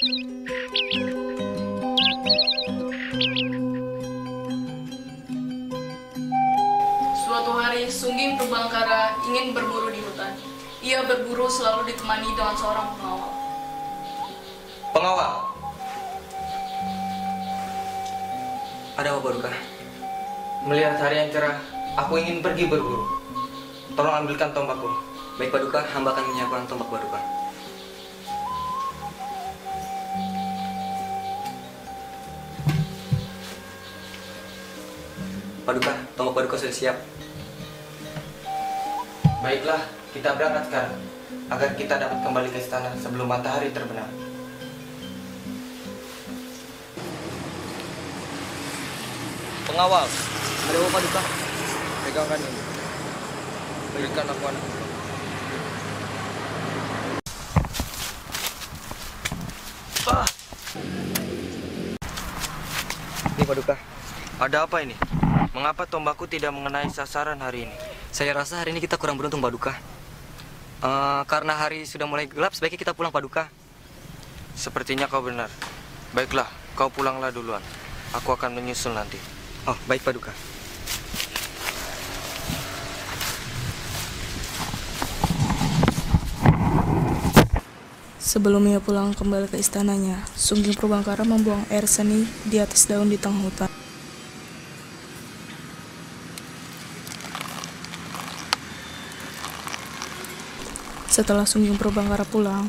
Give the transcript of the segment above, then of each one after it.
Suatu hari, Sungging Purbangkara ingin berburu di hutan. Ia berburu selalu ditemani dengan seorang pengawal. Pengawal, ada apa Paduka? Melihat hari yang cerah, aku ingin pergi berburu. Tolong ambilkan tombakku. Baik Paduka, hamba akan menyiapkan tombak Paduka. Paduka, tombak Paduka sudah siap. Baiklah, kita berangkat sekarang agar kita dapat kembali ke istana sebelum matahari terbenam. Pengawal, ada apa Paduka? Pegangkan ini. Berikan aku anak. Ini Paduka. Ada apa ini? Mengapa tombakku tidak mengenai sasaran hari ini? Saya rasa hari ini kita kurang beruntung Paduka. Karena hari sudah mulai gelap, sebaiknya kita pulang Paduka. Sepertinya kau benar. Baiklah, kau pulanglah duluan. Aku akan menyusul nanti. Oh, baik Paduka. Sebelum ia pulang kembali ke istananya, Sungging Purbangkara membuang air seni di atas daun di tengah hutan. Setelah Sungging Purbangkara pulang,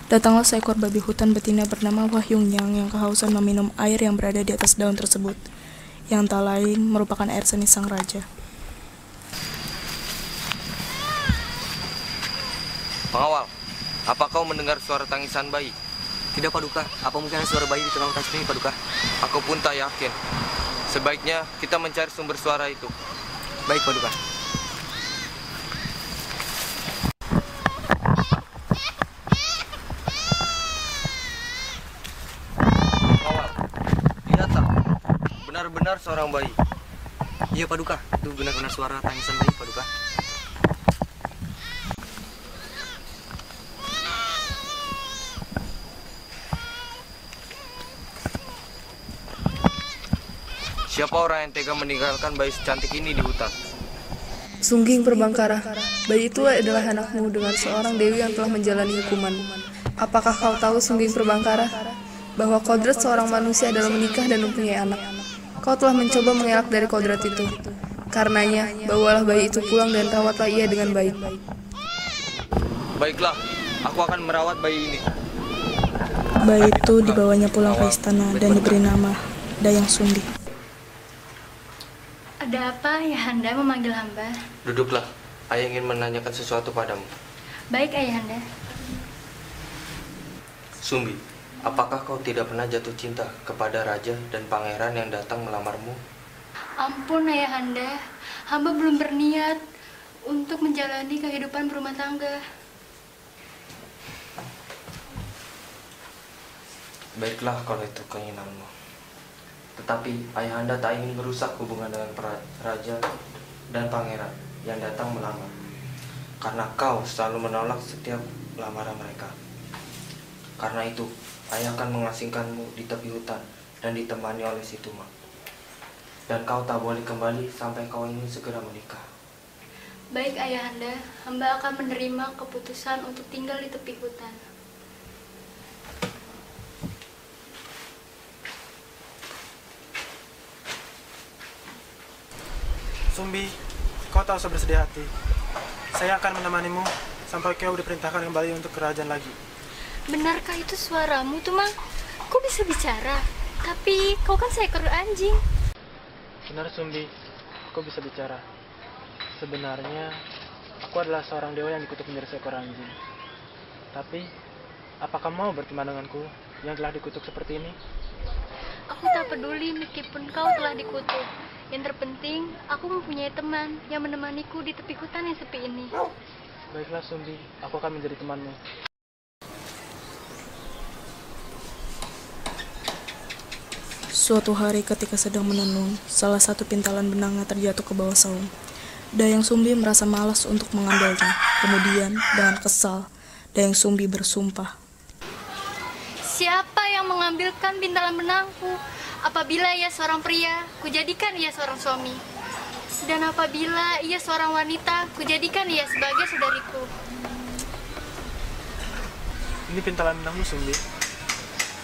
datanglah seekor babi hutan betina bernama Wahyungyang yang kehausan meminum air yang berada di atas daun tersebut, yang tak lain merupakan air seni sang raja. Pengawal, apa kau mendengar suara tangisan bayi? Tidak Paduka, apa mungkin ada suara bayi di tengah hutan sini Paduka? Aku pun tak yakin. Sebaiknya kita mencari sumber suara itu. Baik Paduka. Pengawal, lihat tak? Benar-benar seorang bayi. Iya Paduka, itu benar-benar suara tangisan bayi Paduka. Siapa orang yang tega meninggalkan bayi secantik ini di hutan? Sungging Purbangkara, bayi itu adalah anakmu dengan seorang dewi yang telah menjalani hukuman. Apakah kau tahu Sungging Purbangkara bahwa kodrat seorang manusia adalah menikah dan mempunyai anak? Kau telah mencoba mengelak dari kodrat itu. Karenanya, bawalah bayi itu pulang dan rawatlah ia dengan baik. Baiklah, aku akan merawat bayi ini. Bayi itu dibawanya pulang ke istana dan diberi nama Dayang Sumbi. Ada apa Ayahanda memanggil hamba? Duduklah, ayah ingin menanyakan sesuatu padamu. Baik Ayahanda. Sumbi, apakah kau tidak pernah jatuh cinta kepada raja dan pangeran yang datang melamarmu? Ampun Ayahanda, hamba belum berniat untuk menjalani kehidupan berumah tangga. Baiklah kalau itu keinginanmu. Tetapi ayahanda tak ingin merusak hubungan dengan raja dan pangeran yang datang melamar. Karena kau selalu menolak setiap lamaran mereka. Karena itu, ayah akan mengasingkanmu di tepi hutan dan ditemani oleh si Tuma. Dan kau tak boleh kembali sampai kau ingin segera menikah. Baik Ayahanda, hamba akan menerima keputusan untuk tinggal di tepi hutan. Sumbi, kau tak usah bersedih hati. Saya akan menemanimu sampai kau diperintahkan kembali untuk kerajaan lagi. Benarkah itu suaramu, Tuma? Kau bisa bicara, tapi kau kan seekor anjing. Benar Sumbi, kau bisa bicara. Sebenarnya, aku adalah seorang dewa yang dikutuk menjadi seekor anjing. Tapi, apakah mau berteman denganku yang telah dikutuk seperti ini? Aku tak peduli meskipun kau telah dikutuk. Yang terpenting, aku mempunyai teman yang menemaniku di tepi hutan yang sepi ini. Baiklah Sumbi, aku akan menjadi temanmu. Suatu hari ketika sedang menenun, salah satu pintalan benangnya terjatuh ke bawah saung. Dayang Sumbi merasa malas untuk mengambilnya. Kemudian, dengan kesal, Dayang Sumbi bersumpah. Siapa yang mengambilkan bintalan benangku? Apabila ia seorang pria, kujadikan ia seorang suami. Dan apabila ia seorang wanita, kujadikan ia sebagai saudariku. Ini pintalan benangmu, Sumbi.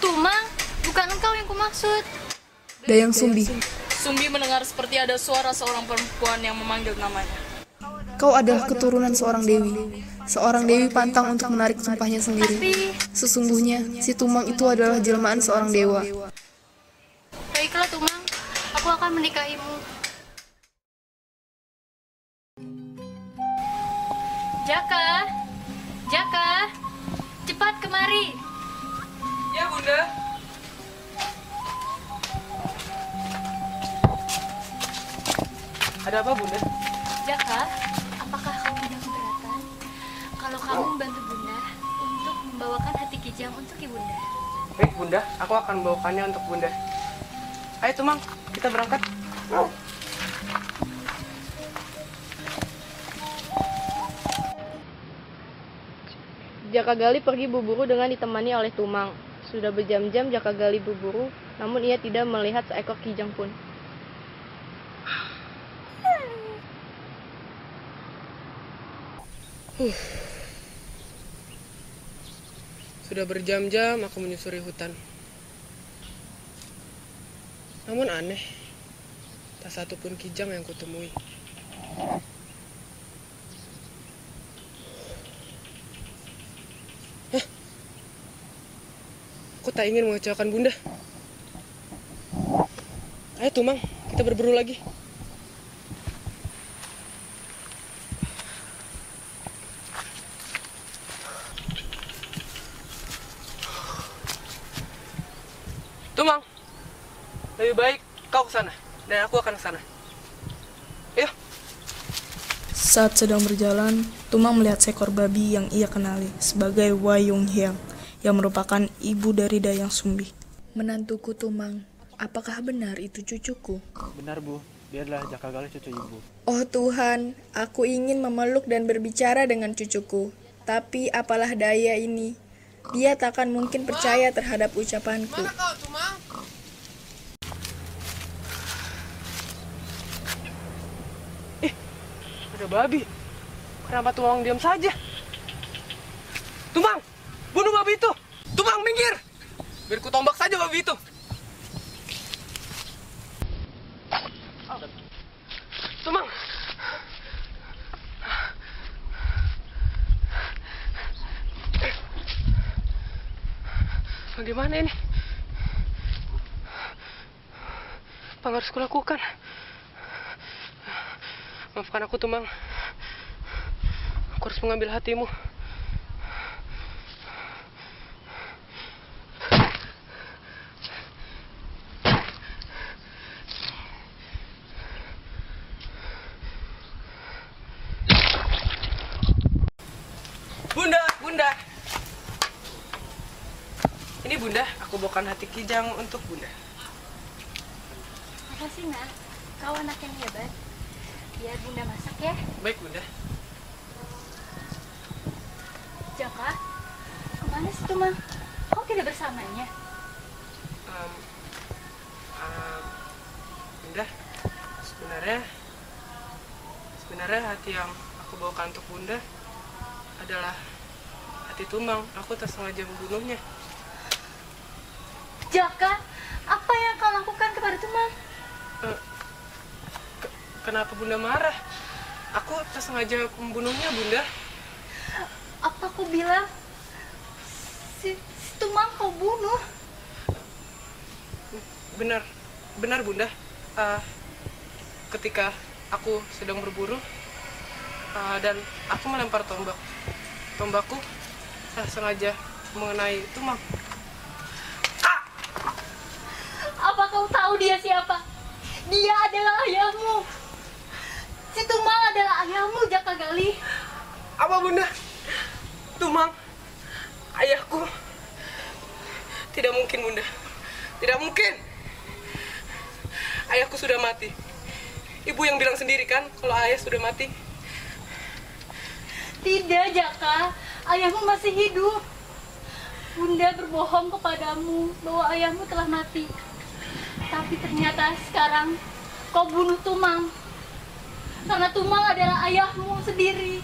Tumang, bukan engkau yang kumaksud. Dayang Sumbi, Sumbi mendengar seperti ada suara seorang perempuan yang memanggil namanya. kau adalah keturunan seorang dewi. Seorang dewi pantang untuk menarik sumpahnya sendiri. Tapi, Sesungguhnya, si Tumang itu adalah jelmaan seorang dewa. baiklah Tumang, aku akan menikahimu. Jaka, Jaka, cepat kemari. Ya, Bunda. Ada apa, Bunda? Jaka, apakah kau tidak keberatan kalau kamu membantu Bunda untuk membawakan hati Kijang untuk Ibunda? Baik, Bunda. Aku akan membawakannya untuk Bunda. Ayo, Tumang. Kita berangkat. Jaka Gali pergi berburu dengan ditemani oleh Tumang. Sudah berjam-jam Jaka Gali berburu, namun ia tidak melihat seekor kijang pun. Sudah berjam-jam aku menyusuri hutan. Namun aneh, tak satu pun kijang yang kutemui. Aku tak ingin mengecewakan Bunda. Ayo Tumang, kita berburu lagi. Tumang, lebih baik kau ke sana dan aku akan ke sana. Ayo. Saat sedang berjalan, Tumang melihat seekor babi yang ia kenali sebagai Wayung Hyang, yang merupakan ibu dari Dayang Sumbi. Menantuku Tumang, apakah benar itu cucuku? Benar, Bu. Dia adalah Jaka Gali, cucu Ibu. Oh Tuhan, aku ingin memeluk dan berbicara dengan cucuku. Tapi apalah daya ini, dia takkan mungkin percaya terhadap ucapanku. Mana kau, Tumang? Ada babi. Kenapa Tumang diam saja? Tumang, bunuh babi itu. Tumang, minggir. Biar ku tombak saja babi itu. Tumang. Bagaimana ini? Apa yang harus kulakukan? Maafkan aku, Tumang. Aku harus mengambil hatimu. Bunda, Bunda. Ini Bunda, aku bawakan hati kijang untuk Bunda. Makasih nak, kau anak yang hebat. Biar Bunda masak ya. Baik, Bunda. Jaka, kemana sih Tumang? Kau tidak bersamanya? Bunda, sebenarnya hati yang aku bawakan untuk Bunda adalah hati Tumang. Aku tak sengaja membunuhnya. Jaka, apa yang kau lakukan kepada Tumang? Kenapa Bunda marah? Aku tak sengaja membunuhnya, Bunda. Apa kau bilang si Tumang kau bunuh? Benar Bunda. Ketika aku sedang berburu dan aku melempar tombakku sengaja mengenai Tumang. Apa kau tahu dia siapa? Dia adalah ayahmu. Si Tumang adalah ayahmu, Jaka Gali. Apa Bunda? Tumang, ayahku. Tidak mungkin Bunda. Tidak mungkin. Ayahku sudah mati. Ibu yang bilang sendiri kan kalau ayah sudah mati. Tidak, Jaka. Ayahmu masih hidup. Bunda berbohong kepadamu bahwa ayahmu telah mati. Tapi ternyata sekarang kau bunuh Tumang. Karena Tumang adalah ayahmu sendiri.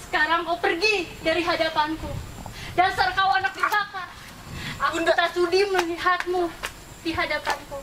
Sekarang kau pergi dari hadapanku. Dasar kau anak durhaka. Aku tak sudi melihatmu di hadapanku.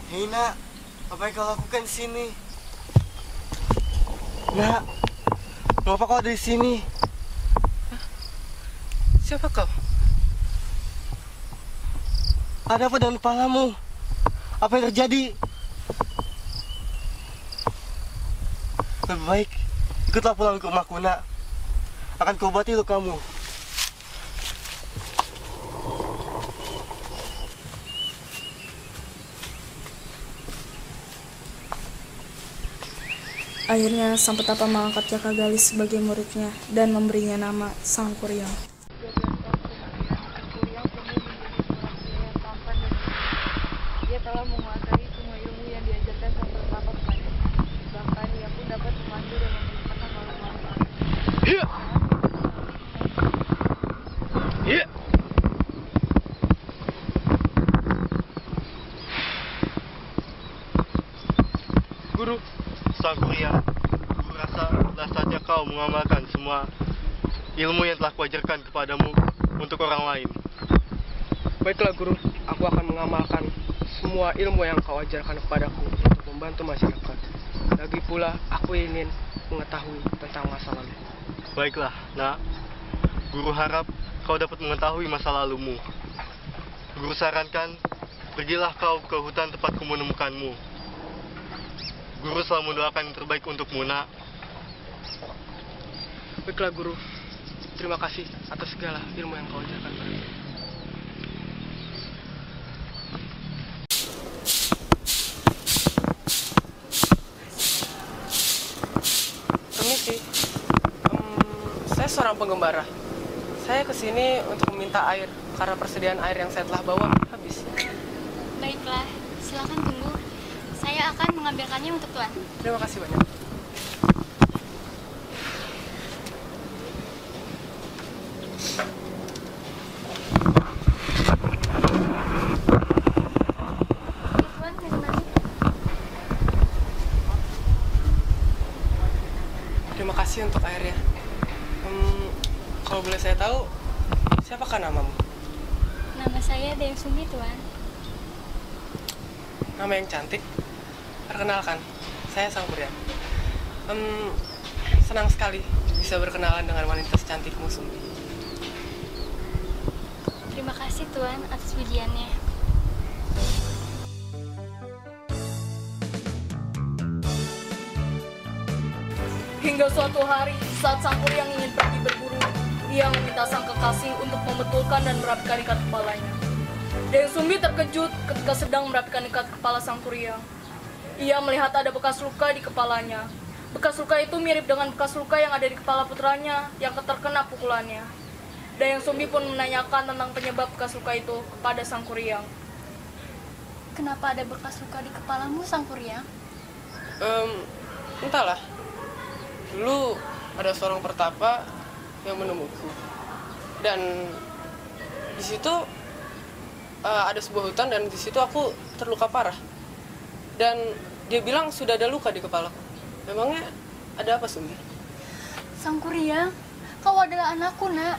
Hei nak, apa yang kau lakukan di sini? Nak, mengapa kau ada di sini? Siapa kau? Ada apa dengan kepalamu? Apa yang terjadi? Lebih baik ikutlah pulang ke rumahku nak. Akan kuobati lukamu. Akhirnya sang petapa mengangkat Jaka Galis sebagai muridnya dan memberinya nama Sang Kuryang. Dia telah menguasai semua ilmu yang diajarkan sang petapa kepadanya. Bahkan ia pun dapat memandu dan memerintahkan makhluk-makhluk. Guru, Sang Kuryang, Guru rasa telah saatnya kau mengamalkan semua ilmu yang telah kuajarkan kepadamu untuk orang lain. Baiklah guru, aku akan mengamalkan semua ilmu yang kau ajarkan kepadaku untuk membantu masyarakat. Lagi pula, aku ingin mengetahui tentang masa lalu. Baiklah, nak. Guru harap kau dapat mengetahui masa lalumu. Guru sarankan, pergilah kau ke hutan tempat menemukanmu. Guru selalu mendoakan yang terbaik untukmu, nak. Baiklah guru, terima kasih atas segala ilmu yang kau ajarkan padaku. Permisi, saya seorang penggembara. Saya kesini untuk meminta air karena persediaan air yang saya telah bawa habis. Baiklah, silakan tunggu. Saya akan mengambilkannya untuk Tuan. Terima kasih banyak. Tuan, minumannya. Terima kasih untuk airnya. Kalau boleh saya tahu, siapakah namamu? Nama saya Dewi Sumbi, Tuan. Nama yang cantik. Perkenalkan, saya Sang Kuryang. Senang sekali bisa berkenalan dengan wanita secantikmu, Sumbi. Terima kasih Tuan atas pujiannya. Hingga suatu hari, saat Sang Kuryang ingin pergi berburu, ia meminta sang kekasih untuk membetulkan dan merapikan ikat kepalanya. Dewi Sumbi terkejut ketika sedang merapikan ikat kepala Sang Kuryang. Ia melihat ada bekas luka di kepalanya. Bekas luka itu mirip dengan bekas luka yang ada di kepala putranya yang terkena pukulannya. Dewi Sumbi pun menanyakan tentang penyebab bekas luka itu kepada Sang Kuryang. Kenapa ada bekas luka di kepalamu, Sang Kuryang? Entahlah. Dulu ada seorang pertapa yang menemuku. Dan di situ ada sebuah hutan dan di situ aku terluka parah. Dan dia bilang sudah ada luka di kepalaku. Memangnya ada apa, Sumbi? Sang Kuryang, kau adalah anakku, nak.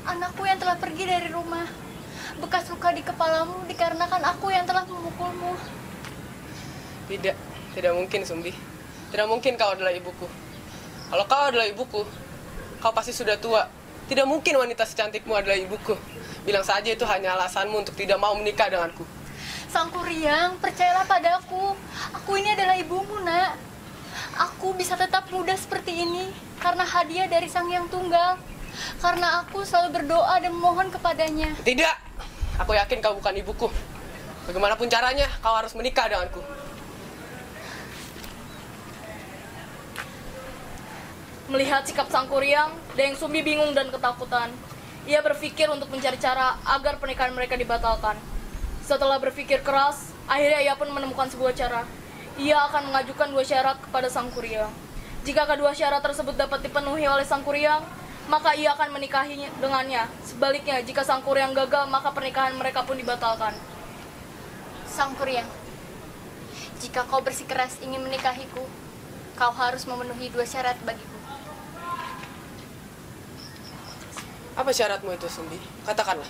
Anakku yang telah pergi dari rumah. Bekas luka di kepalamu dikarenakan aku yang telah memukulmu. Tidak mungkin, Sumbi. Tidak mungkin kau adalah ibuku. Kalau kau adalah ibuku, kau pasti sudah tua. Tidak mungkin wanita secantikmu adalah ibuku. Bilang saja itu hanya alasanmu untuk tidak mau menikah denganku. Sang Kuryang, percayalah padaku. Aku ini adalah ibumu, Nak. Aku bisa tetap muda seperti ini karena hadiah dari Sang Hyang Tunggal. Karena aku selalu berdoa dan memohon kepadanya. Tidak, aku yakin kau bukan ibuku. Bagaimanapun caranya, kau harus menikah denganku. Melihat sikap Sang Kuryang, Dayang Sumbi bingung dan ketakutan. Ia berpikir untuk mencari cara agar pernikahan mereka dibatalkan. Setelah berpikir keras, akhirnya ia pun menemukan sebuah cara. Ia akan mengajukan 2 syarat kepada Sang Kuryang. Jika kedua syarat tersebut dapat dipenuhi oleh Sang Kuryang, maka ia akan menikahi dengannya. Sebaliknya, jika Sang Kuryang gagal, maka pernikahan mereka pun dibatalkan. Sang Kuryang, jika kau bersikeras ingin menikahiku, kau harus memenuhi 2 syarat bagiku. Apa syaratmu itu, Sumbi? Katakanlah.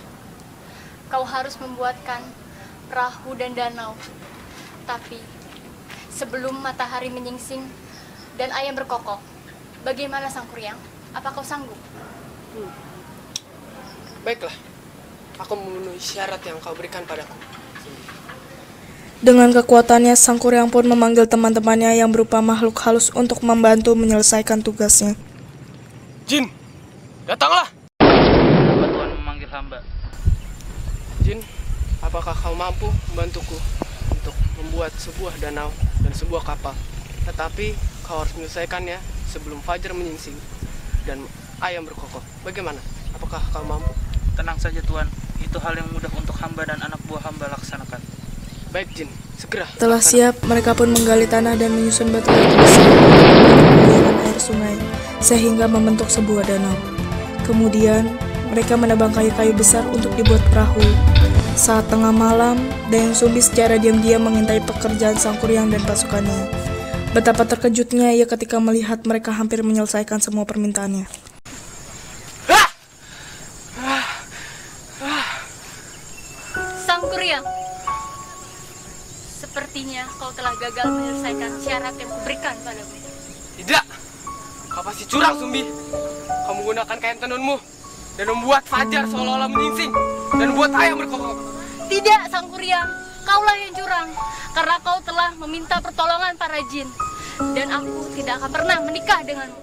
Kau harus membuatkan perahu dan danau. Tapi sebelum matahari menyingsing dan ayam berkokok, bagaimana Sang Kuryang? Apa kau sanggup? Baiklah, aku memenuhi syarat yang kau berikan padaku. Dengan kekuatannya, Sang Kuryang pun memanggil teman-temannya yang berupa makhluk halus untuk membantu menyelesaikan tugasnya. Jin, datanglah! Kenapa Tuhan memanggil hamba? Jin, apakah kau mampu membantuku untuk membuat sebuah danau dan sebuah kapal? Tetapi kau harus menyelesaikannya sebelum fajar menyingsing dan ayam berkokok. Bagaimana? Apakah kau mampu? Tenang saja Tuhan, itu hal yang mudah untuk hamba dan anak buah hamba laksanakan. Baik Jin, segera. Setelah siap, mereka pun menggali tanah dan menyusun batu-batu besar untuk aliran air sungai, sehingga membentuk sebuah danau. Kemudian, mereka menebang kayu-kayu besar untuk dibuat perahu. Saat tengah malam, Dayang Sumbi secara diam-diam mengintai pekerjaan Sang Kuryang dan pasukannya. Betapa terkejutnya ia ketika melihat mereka hampir menyelesaikan semua permintaannya. Sang Kuryang, sepertinya kau telah gagal menyelesaikan syarat yang kuberikan padamu. Tidak, kau pasti curang Sumbi. Kau menggunakan kain tenunmu dan membuat fajar seolah-olah menyingsing dan membuat ayam berkokok. Tidak, Sang Kuryang, kaulah yang curang karena kau telah meminta pertolongan para jin dan aku tidak akan pernah menikah denganmu.